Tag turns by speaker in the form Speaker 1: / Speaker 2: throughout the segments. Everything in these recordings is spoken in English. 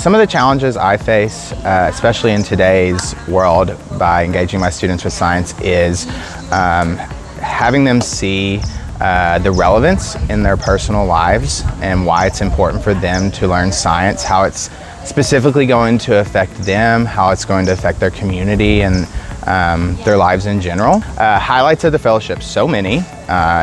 Speaker 1: Some of the challenges I face, especially in today's world by engaging my students with science, is having them see the relevance in their personal lives and why it's important for them to learn science, how it's specifically going to affect them, how it's going to affect their community and their lives in general. Highlights of the fellowship, so many.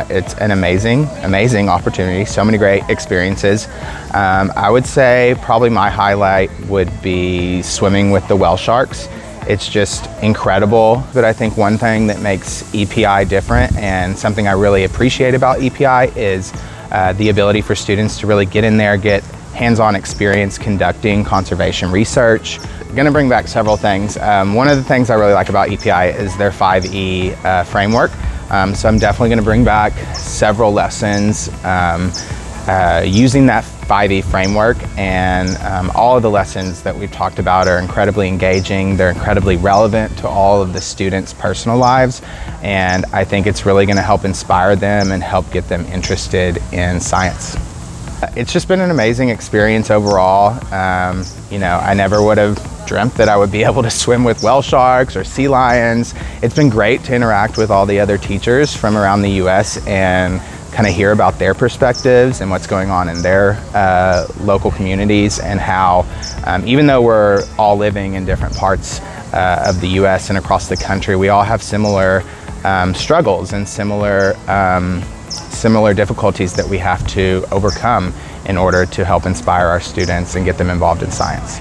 Speaker 1: It's an amazing opportunity, so many great experiences. I would say probably my highlight would be swimming with the whale sharks. It's just incredible. But I think one thing that makes EPI different and something I really appreciate about EPI is the ability for students to really get in there, get hands-on experience conducting conservation research. I'm going to bring back several things. One of the things I really like about EPI is their 5E framework. So I'm definitely going to bring back several lessons using that 5E framework, and all of the lessons that we've talked about are incredibly engaging. They're incredibly relevant to all of the students' personal lives, and I think it's really going to help inspire them and help get them interested in science. It's just been an amazing experience overall. I never would have dreamt that I would be able to swim with whale sharks or sea lions. It's been great to interact with all the other teachers from around the US and kind of hear about their perspectives and what's going on in their local communities, and how even though we're all living in different parts of the US and across the country, we all have similar struggles and similar difficulties that we have to overcome in order to help inspire our students and get them involved in science.